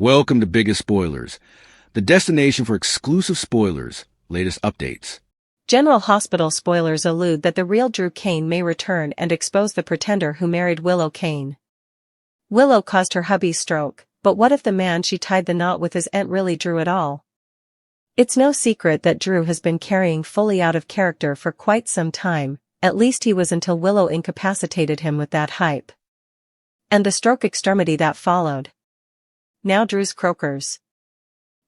Welcome to Biggest Spoilars, the destination for exclusive spoilers, latest updates. General Hospital spoilers allude that the real Drew Kane may return and expose the pretender who married Willow Kane. Willow caused her hubby's stroke, but what if the man she tied the knot with isn't really Drew at all? It's no secret that Drew has been carrying fully out of character for quite some time, at least he was until Willow incapacitated him with that hype. And the stroke extremity that followed. Now Drew's croakers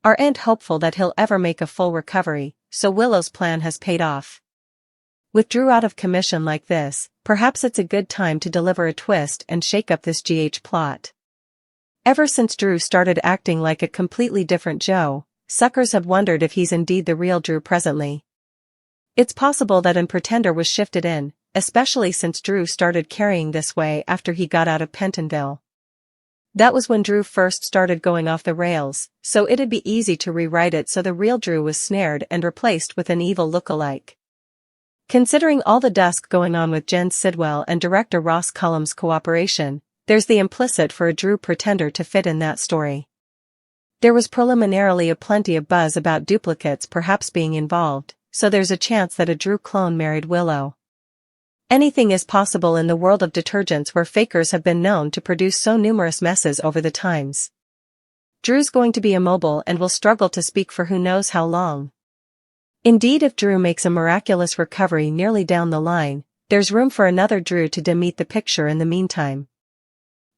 aren't hopeful that he'll ever make a full recovery, so Willow's plan has paid off. With Drew out of commission like this, perhaps it's a good time to deliver a twist and shake up this GH plot. Ever since Drew started acting like a completely different Joe, suckers have wondered if he's indeed the real Drew presently. It's possible that an pretender was shifted in, especially since Drew started carrying this way after he got out of Pentonville. That was when Drew first started going off the rails, so it'd be easy to rewrite it so the real Drew was snared and replaced with an evil look-alike. Considering all the dusk going on with Jen Sidwell and director Ross Cullum's cooperation, there's the implicit for a Drew pretender to fit in that story. There was preliminarily a plenty of buzz about duplicates perhaps being involved, so there's a chance that a Drew clone married Willow. Anything is possible in the world of detergents where fakers have been known to produce so numerous messes over the times. Drew's going to be immobile and will struggle to speak for who knows how long. Indeed, if Drew makes a miraculous recovery nearly down the line, there's room for another Drew to demete the picture in the meantime.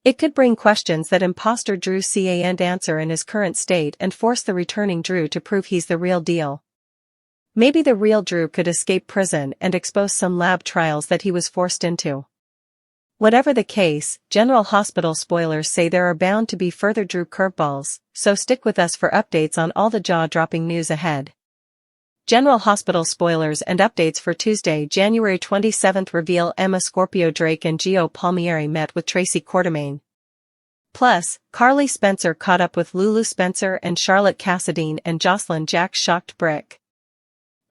It could bring questions that imposter Drew can't answer in his current state and force the returning Drew to prove he's the real deal. Maybe the real Drew could escape prison and expose some lab trials that he was forced into. Whatever the case, General Hospital spoilers say there are bound to be further Drew curveballs, so stick with us for updates on all the jaw-dropping news ahead. General Hospital spoilers and updates for Tuesday, January 27 reveal Emma Scorpio Drake and Gio Palmieri met with Tracy Quartermaine. Plus, Carly Spencer caught up with Lulu Spencer and Charlotte Cassadine and Jocelyn Jack's shocked brick.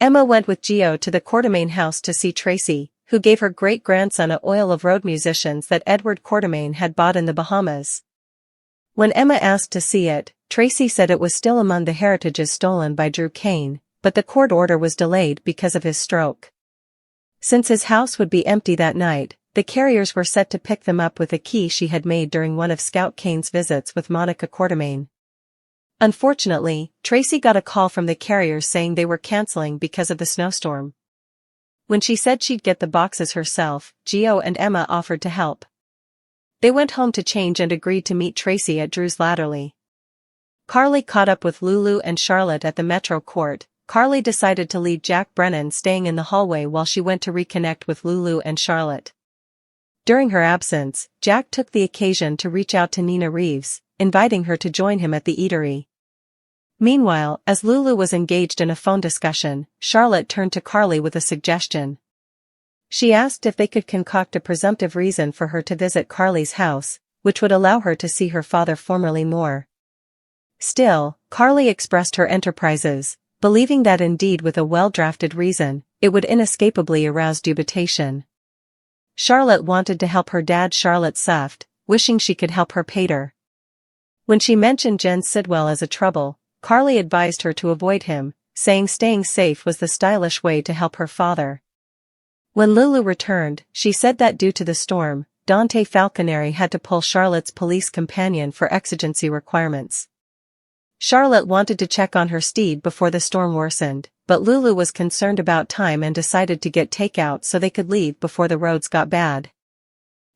Emma went with Gio to the Quartermaine house to see Tracy, who gave her great-grandson a oil of road musicians that Edward Quartermaine had bought in the Bahamas. When Emma asked to see it, Tracy said it was still among the heritages stolen by Drew Kane, but the court order was delayed because of his stroke. Since his house would be empty that night, the carriers were set to pick them up with a key she had made during one of Scout Kane's visits with Monica Quartermaine. Unfortunately, Tracy got a call from the carriers saying they were canceling because of the snowstorm. When she said she'd get the boxes herself, Gio and Emma offered to help. They went home to change and agreed to meet Tracy at Drew's Latterly. Carly caught up with Lulu and Charlotte at the Metro Court. Carly decided to leave Jack Brennan staying in the hallway while she went to reconnect with Lulu and Charlotte. During her absence, Jack took the occasion to reach out to Nina Reeves, inviting her to join him at the eatery. Meanwhile, as Lulu was engaged in a phone discussion, Charlotte turned to Carly with a suggestion. She asked if they could concoct a presumptive reason for her to visit Carly's house, which would allow her to see her father formerly more. Still, Carly expressed her enterprises, believing that indeed with a well-drafted reason, it would inescapably arouse dubitation. Charlotte wanted to help her dad. Charlotte suffed, wishing she could help her pater. When she mentioned Jen Sidwell as a trouble, Carly advised her to avoid him, saying staying safe was the stylish way to help her father. When Lulu returned, she said that due to the storm, Dante Falconeri had to pull Charlotte's police companion for exigency requirements. Charlotte wanted to check on her steed before the storm worsened, but Lulu was concerned about time and decided to get takeout so they could leave before the roads got bad.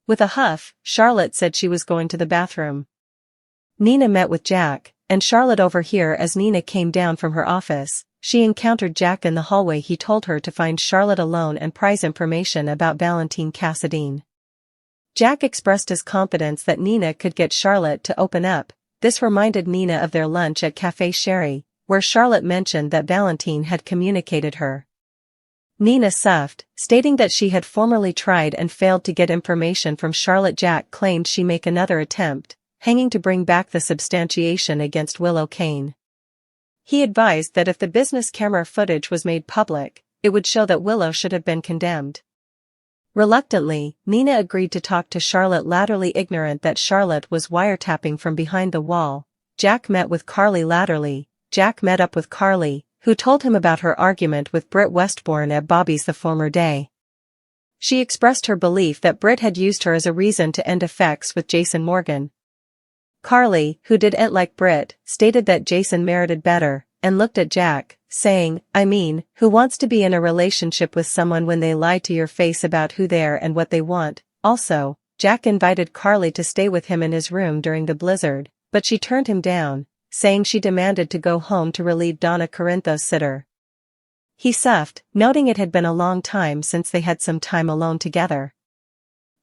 With a huff, Charlotte said she was going to the bathroom. Nina met with Jack, and Charlotte overheard as Nina came down from her office. She encountered Jack in the hallway. He told her to find Charlotte alone and prise information about Valentine Cassadine. Jack expressed his confidence that Nina could get Charlotte to open up. This reminded Nina of their lunch at Café Sherry, where Charlotte mentioned that Valentine had communicated her. Nina suffed, stating that she had formerly tried and failed to get information from Charlotte. Jack claimed she make another attempt, hanging to bring back the substantiation against Willow Kane. He advised that if the business camera footage was made public, it would show that Willow should have been condemned. Reluctantly, Nina agreed to talk to Charlotte, latterly ignorant that Charlotte was wiretapping from behind the wall, Jack met with Carly latterly. Jack met up with Carly, who told him about her argument with Britt Westbourne at Bobby's the former day. She expressed her belief that Britt had used her as a reason to end affairs with Jason Morgan. Carly, who didn't like Britt, stated that Jason merited better, and looked at Jack, saying, I mean, who wants to be in a relationship with someone when they lie to your face about who they are and what they want? Also, Jack invited Carly to stay with him in his room during the blizzard, but she turned him down, saying she demanded to go home to relieve Donna Corinthos' sitter. He suffed, noting it had been a long time since they had some time alone together.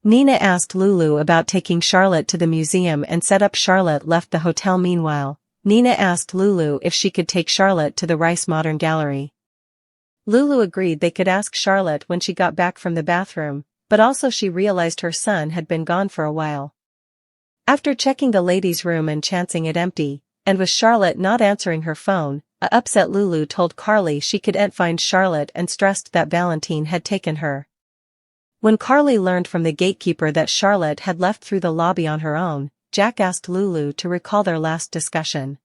Nina asked Lulu about taking Charlotte to the museum and said up Charlotte left the hotel. Meanwhile, Nina asked Lulu if she could take Charlotte to the Rice Modern Gallery. Lulu agreed they could ask Charlotte when she got back from the bathroom, but also she realized her son had been gone for a while. After checking the ladies' room and chancing it empty, and with Charlotte not answering her phone, a upset Lulu told Carly she couldn't find Charlotte and stressed that Valentine had taken her. When Carly learned from the gatekeeper that Charlotte had left through the lobby on her own, Jack asked Lulu to recall their last discussion.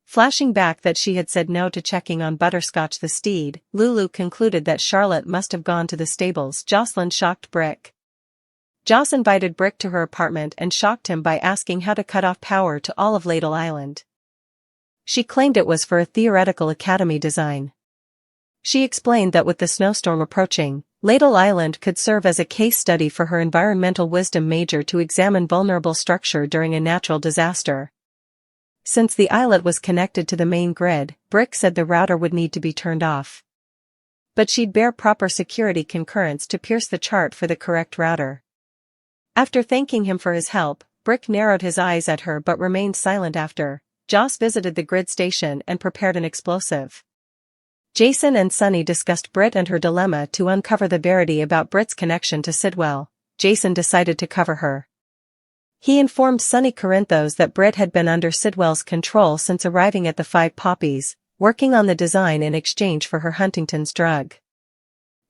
Flashing back that she had said no to checking on Butterscotch the steed, Lulu concluded that Charlotte must have gone to the stables. Jocelyn shocked Brick. Joss invited Brick to her apartment and shocked him by asking how to cut off power to all of Ladle Island. She claimed it was for a theoretical academy design. She explained that with the snowstorm approaching, Ladle Island could serve as a case study for her environmental wisdom major to examine vulnerable structure during a natural disaster. Since the islet was connected to the main grid, Brick said the router would need to be turned off. But she'd bear proper security concurrence to pierce the chart for the correct router. After thanking him for his help, Brick narrowed his eyes at her but remained silent after. Joss visited the grid station and prepared an explosive. Jason and Sunny discussed Britt and her dilemma to uncover the verity about Britt's connection to Sidwell. Jason decided to cover her. He informed Sunny Corinthos that Britt had been under Sidwell's control since arriving at the Five Poppies, working on the design in exchange for her Huntington's drug.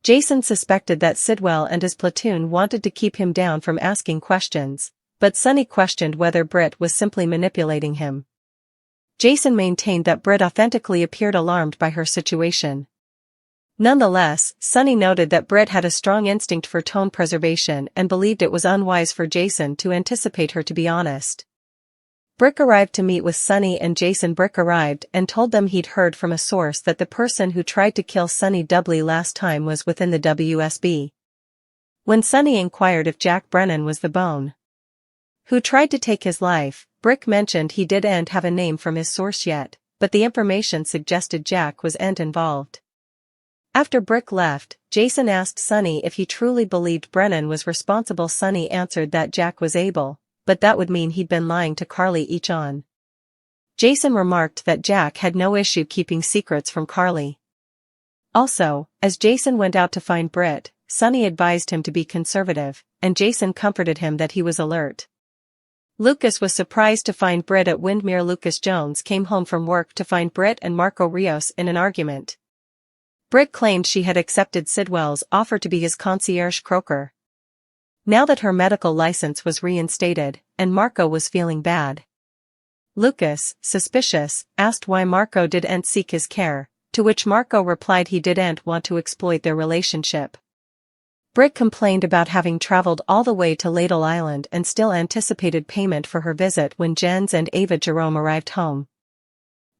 Jason suspected that Sidwell and his platoon wanted to keep him down from asking questions, but Sunny questioned whether Britt was simply manipulating him. Jason maintained that Britt authentically appeared alarmed by her situation. Nonetheless, Sunny noted that Britt had a strong instinct for tone preservation and believed it was unwise for Jason to anticipate her to be honest. Brick arrived to meet with Sunny and Jason. Brick arrived and told them he'd heard from a source that the person who tried to kill Sunny Dudley last time was within the WSB. When Sunny inquired if Jack Brennan was the bone who tried to take his life, Brick mentioned he didn't have a name from his source yet, but the information suggested Jack wasn't involved. After Brick left, Jason asked Sunny if he truly believed Brennan was responsible. Sunny answered that Jack was able, but that would mean he'd been lying to Carly each on. Jason remarked that Jack had no issue keeping secrets from Carly. Also, as Jason went out to find Britt, Sunny advised him to be conservative, and Jason comforted him that he was alert. Lucas was surprised to find Britt at Windmere. Lucas Jones came home from work to find Britt and Marco Rios in an argument. Britt claimed she had accepted Sidwell's offer to be his concierge croaker. Now that her medical license was reinstated, and Marco was feeling bad. Lucas, suspicious, asked why Marco didn't seek his care, to which Marco replied he didn't want to exploit their relationship. Britt complained about having traveled all the way to Ladle Island and still anticipated payment for her visit when Jens and Ava Jerome arrived home.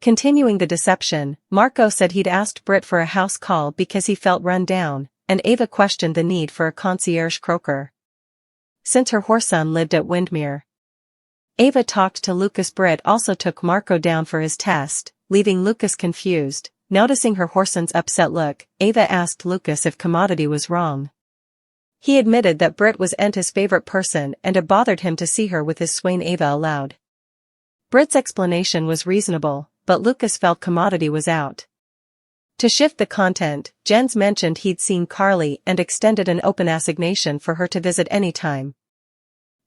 Continuing the deception, Marco said he'd asked Britt for a house call because he felt run down, and Ava questioned the need for a concierge croaker, since her whoreson lived at Windmere. Ava talked to Lucas. Britt also took Marco down for his test, leaving Lucas confused. Noticing her whoreson's upset look, Ava asked Lucas if Commodity was wrong. He admitted that Britt wasn't his favorite person and it bothered him to see her with his swain Ava aloud. Britt's explanation was reasonable, but Lucas felt Commodity was out. To shift the content, Jens mentioned he'd seen Carly and extended an open assignation for her to visit anytime.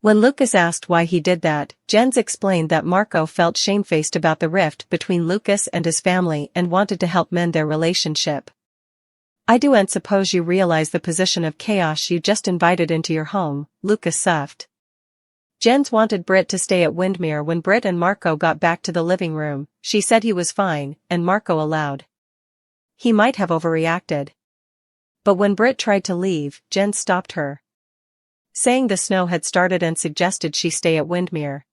When Lucas asked why he did that, Jens explained that Marco felt shamefaced about the rift between Lucas and his family and wanted to help mend their relationship. "I don't suppose you realize the position of chaos you just invited into your home," Lucas soughed. Jens wanted Britt to stay at Windmere. When Britt and Marco got back to the living room, she said he was fine, and Marco allowed. He might have overreacted. But when Britt tried to leave, Jens stopped her, saying the snow had started and suggested she stay at Windmere.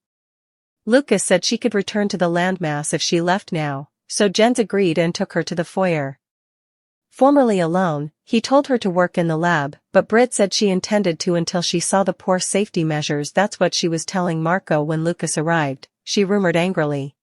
Lucas said she could return to the landmass if she left now, so Jens agreed and took her to the foyer. Formerly alone, he told her to work in the lab, but Britt said she intended to until she saw the poor safety measures. That's what she was telling Marco when Lucas arrived, she rumored angrily.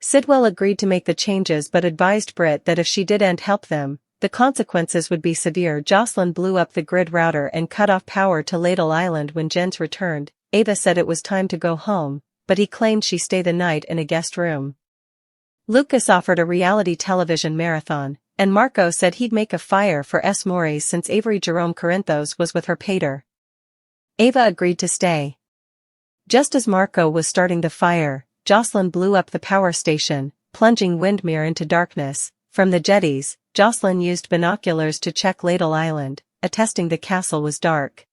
Sidwell agreed to make the changes but advised Britt that if she didn't help them, the consequences would be severe. Jocelyn blew up the grid router and cut off power to Ladle Island. When Jens returned, Ava said it was time to go home, but he claimed she stay the night in a guest room. Lucas offered a reality television marathon, and Marco said he'd make a fire for S. Mores since Avery Jerome Corinthos was with her pater. Ava agreed to stay. Just as Marco was starting the fire, Jocelyn blew up the power station, plunging Windmere into darkness. From the jetties, Jocelyn used binoculars to check Ladle Island, attesting the castle was dark.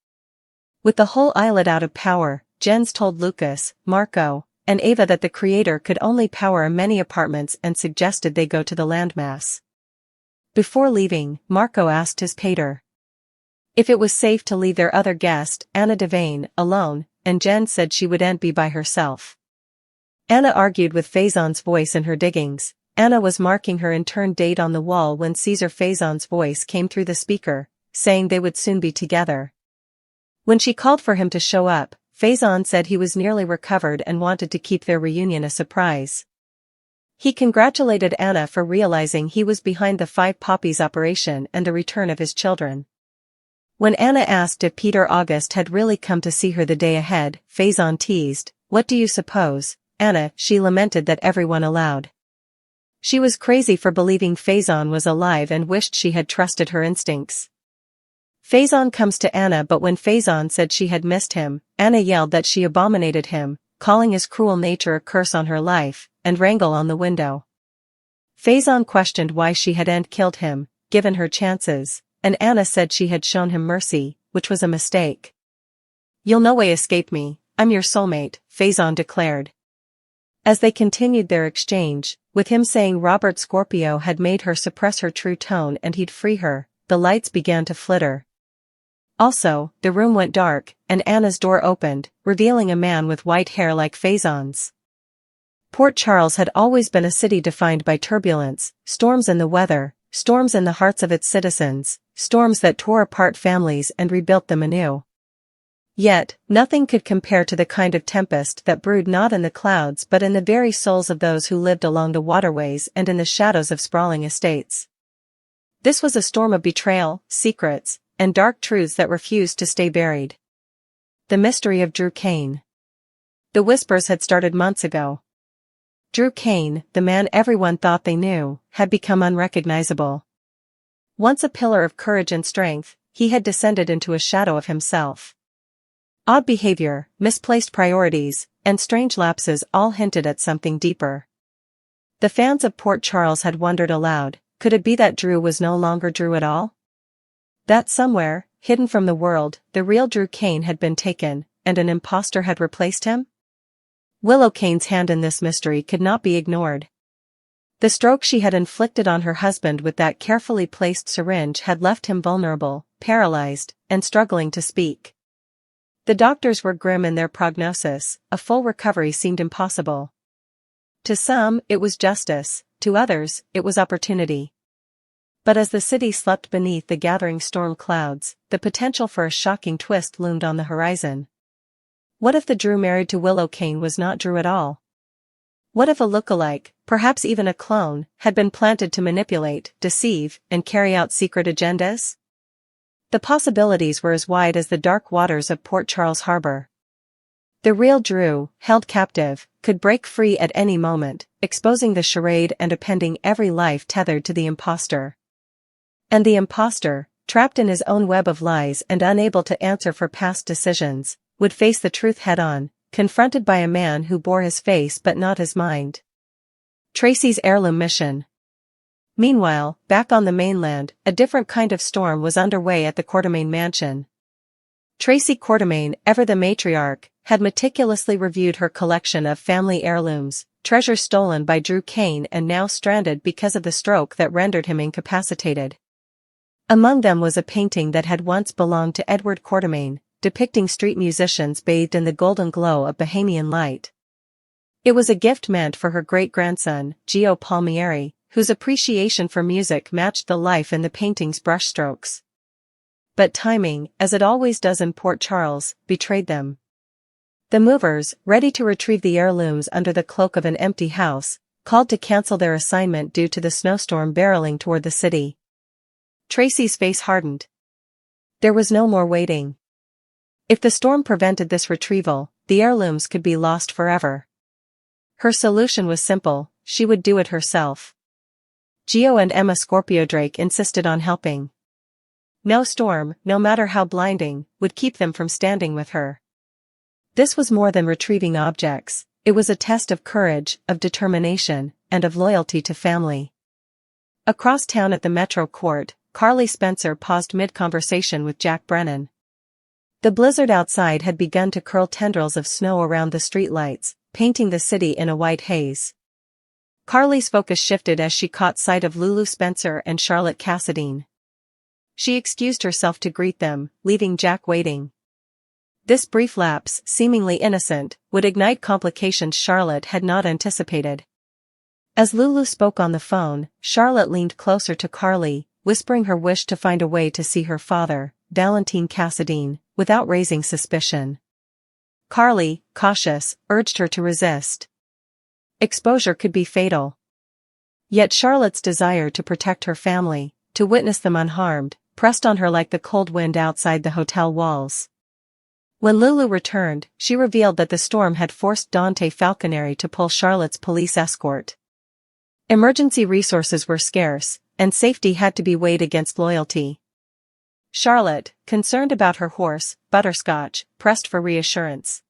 With the whole islet out of power, Jens told Lucas, Marco, and Ava that the creator could only power many apartments and suggested they go to the landmass. Before leaving, Marco asked his pater if it was safe to leave their other guest, Anna Devane, alone, and Jen said she wouldn't be by herself. Anna argued with Faison's voice in her diggings. Anna was marking her intern date on the wall when Caesar Faison's voice came through the speaker, saying they would soon be together. When she called for him to show up, Faison said he was nearly recovered and wanted to keep their reunion a surprise. He congratulated Anna for realizing he was behind the Five Poppies operation and the return of his children. When Anna asked if Peter August had really come to see her the day ahead, Faison teased, "What do you suppose, Anna?" She lamented that everyone allowed. She was crazy for believing Faison was alive and wished she had trusted her instincts. Faison comes to Anna, but when Faison said she had missed him, Anna yelled that she abominated him, calling his cruel nature a curse on her life, and wrangle on the window. Faison questioned why she hadn't killed him, given her chances, and Anna said she had shown him mercy, which was a mistake. "You'll no way escape me, I'm your soulmate," Faison declared. As they continued their exchange, with him saying Robert Scorpio had made her suppress her true tone and he'd free her, the lights began to flitter. Also, the room went dark, and Anna's door opened, revealing a man with white hair like Faison's. Port Charles had always been a city defined by turbulence, storms in the weather, storms in the hearts of its citizens, storms that tore apart families and rebuilt them anew. Yet, nothing could compare to the kind of tempest that brewed not in the clouds but in the very souls of those who lived along the waterways and in the shadows of sprawling estates. This was a storm of betrayal, secrets, and dark truths that refused to stay buried. The mystery of Drew Kane. The whispers had started months ago. Drew Kane, the man everyone thought they knew, had become unrecognizable. Once a pillar of courage and strength, he had descended into a shadow of himself. Odd behavior, misplaced priorities, and strange lapses all hinted at something deeper. The fans of Port Charles had wondered aloud, could it be that Drew was no longer Drew at all? That somewhere, hidden from the world, the real Drew Kane had been taken, and an imposter had replaced him? Willow Kane's hand in this mystery could not be ignored. The stroke she had inflicted on her husband with that carefully placed syringe had left him vulnerable, paralyzed, and struggling to speak. The doctors were grim in their prognosis, a full recovery seemed impossible. To some, it was justice, to others, it was opportunity. But as the city slept beneath the gathering storm clouds, the potential for a shocking twist loomed on the horizon. What if the Drew married to Willow Kane was not Drew at all? What if a look-alike, perhaps even a clone, had been planted to manipulate, deceive, and carry out secret agendas? The possibilities were as wide as the dark waters of Port Charles Harbor. The real Drew, held captive, could break free at any moment, exposing the charade and appending every life tethered to the imposter. And the imposter, trapped in his own web of lies and unable to answer for past decisions, would face the truth head-on, confronted by a man who bore his face but not his mind. Tracy's heirloom mission. Meanwhile, back on the mainland, a different kind of storm was underway at the Quartermain mansion. Tracy Quartermaine, ever the matriarch, had meticulously reviewed her collection of family heirlooms, treasures stolen by Drew Kane and now stranded because of the stroke that rendered him incapacitated. Among them was a painting that had once belonged to Edward Quartermaine, depicting street musicians bathed in the golden glow of Bahamian light. It was a gift meant for her great-grandson, Gio Palmieri, whose appreciation for music matched the life in the painting's brushstrokes. But timing, as it always does in Port Charles, betrayed them. The movers, ready to retrieve the heirlooms under the cloak of an empty house, called to cancel their assignment due to the snowstorm barreling toward the city. Tracy's face hardened. There was no more waiting. If the storm prevented this retrieval, the heirlooms could be lost forever. Her solution was simple: she would do it herself. Gio and Emma Scorpio Drake insisted on helping. No storm, no matter how blinding, would keep them from standing with her. This was more than retrieving objects, it was a test of courage, of determination, and of loyalty to family. Across town at the Metro Court, Carly Spencer paused mid-conversation with Jack Brennan. The blizzard outside had begun to curl tendrils of snow around the streetlights, painting the city in a white haze. Carly's focus shifted as she caught sight of Lulu Spencer and Charlotte Cassadine. She excused herself to greet them, leaving Jack waiting. This brief lapse, seemingly innocent, would ignite complications Charlotte had not anticipated. As Lulu spoke on the phone, Charlotte leaned closer to Carly, whispering her wish to find a way to see her father, Valentine Cassadine, without raising suspicion. Carly, cautious, urged her to resist. Exposure could be fatal. Yet Charlotte's desire to protect her family, to witness them unharmed, pressed on her like the cold wind outside the hotel walls. When Lulu returned, she revealed that the storm had forced Dante Falconeri to pull Charlotte's police escort. Emergency resources were scarce, and safety had to be weighed against loyalty. Charlotte, concerned about her horse, Butterscotch, pressed for reassurance.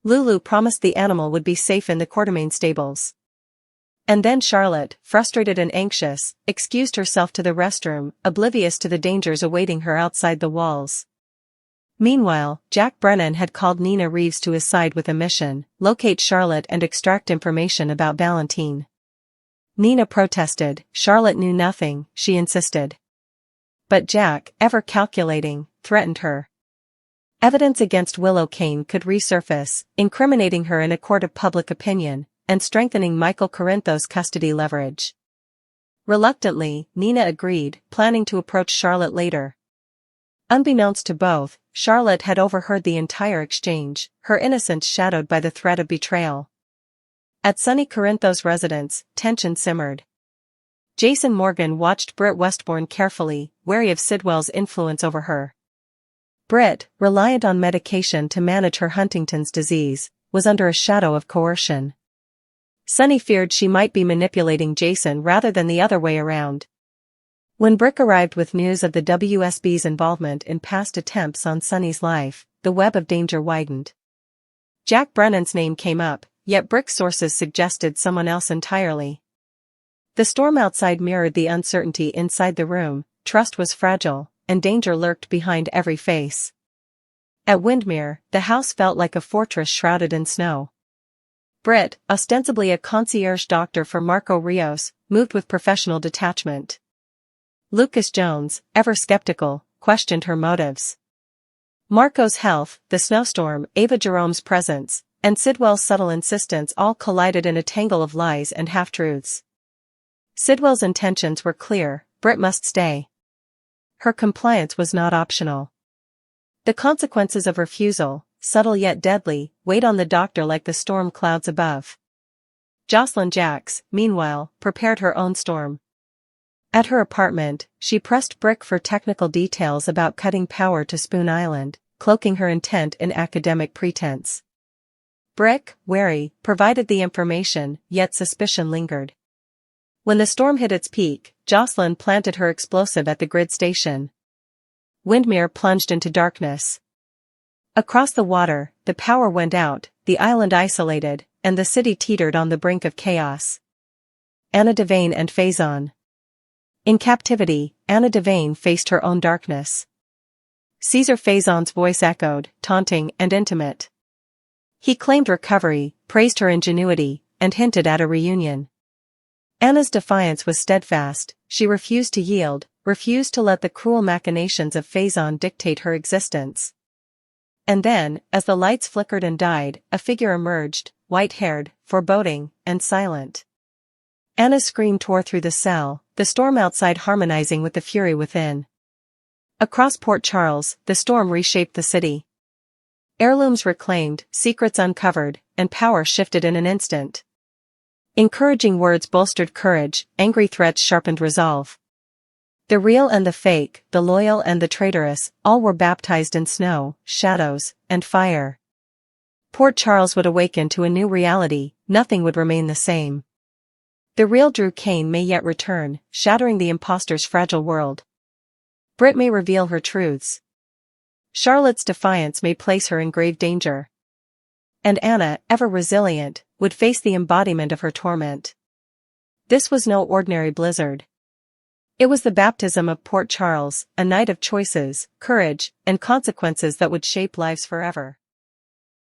Lulu promised the animal would be safe in the Quartermaine stables. And then Charlotte, frustrated and anxious, excused herself to the restroom, oblivious to the dangers awaiting her outside the walls. Meanwhile, Jack Brennan had called Nina Reeves to his side with a mission: locate Charlotte and extract information about Valentine. Nina protested. Charlotte knew nothing, she insisted. But Jack, ever calculating, threatened her. Evidence against Willow Kane could resurface, incriminating her in a court of public opinion, and strengthening Michael Corinthos' custody leverage. Reluctantly, Nina agreed, planning to approach Charlotte later. Unbeknownst to both, Charlotte had overheard the entire exchange, her innocence shadowed by the threat of betrayal. At Sonny Corinthos' residence, tension simmered. Jason Morgan watched Britt Westbourne carefully, wary of Sidwell's influence over her. Britt, reliant on medication to manage her Huntington's disease, was under a shadow of coercion. Sonny feared she might be manipulating Jason rather than the other way around. When Brick arrived with news of the WSB's involvement in past attempts on Sonny's life, the web of danger widened. Jack Brennan's name came up, yet Brick's sources suggested someone else entirely. The storm outside mirrored the uncertainty inside the room. Trust was fragile, and danger lurked behind every face. At Windermere, the house felt like a fortress shrouded in snow. Britt, ostensibly a concierge doctor for Marco Rios, moved with professional detachment. Lucas Jones, ever skeptical, questioned her motives. Marco's health, the snowstorm, Ava Jerome's presence, and Sidwell's subtle insistence all collided in a tangle of lies and half-truths. Sidwell's intentions were clear: Britt must stay. Her compliance was not optional. The consequences of refusal, subtle yet deadly, weighed on the doctor like the storm clouds above. Jocelyn Jacks, meanwhile, prepared her own storm. At her apartment, she pressed Brick for technical details about cutting power to Spoon Island, cloaking her intent in academic pretense. Brick, wary, provided the information, yet suspicion lingered. When the storm hit its peak, Jocelyn planted her explosive at the grid station. Windermere plunged into darkness. Across the water, the power went out, the island isolated, and the city teetered on the brink of chaos. Anna Devane and Faison. In captivity, Anna Devane faced her own darkness. Caesar Faison's voice echoed, taunting and intimate. He claimed recovery, praised her ingenuity, and hinted at a reunion. Anna's defiance was steadfast. She refused to yield, refused to let the cruel machinations of Faison dictate her existence. And then, as the lights flickered and died, a figure emerged, white-haired, foreboding, and silent. Anna's scream tore through the cell, the storm outside harmonizing with the fury within. Across Port Charles, the storm reshaped the city. Heirlooms reclaimed, secrets uncovered, and power shifted in an instant. Encouraging words bolstered courage, angry threats sharpened resolve. The real and the fake, the loyal and the traitorous, all were baptized in snow, shadows, and fire. Port Charles would awaken to a new reality, nothing would remain the same. The real Drew Kane may yet return, shattering the imposter's fragile world. Britt may reveal her truths. Charlotte's defiance may place her in grave danger. And Anna, ever resilient, would face the embodiment of her torment. This was no ordinary blizzard. It was the baptism of Port Charles, a night of choices, courage, and consequences that would shape lives forever.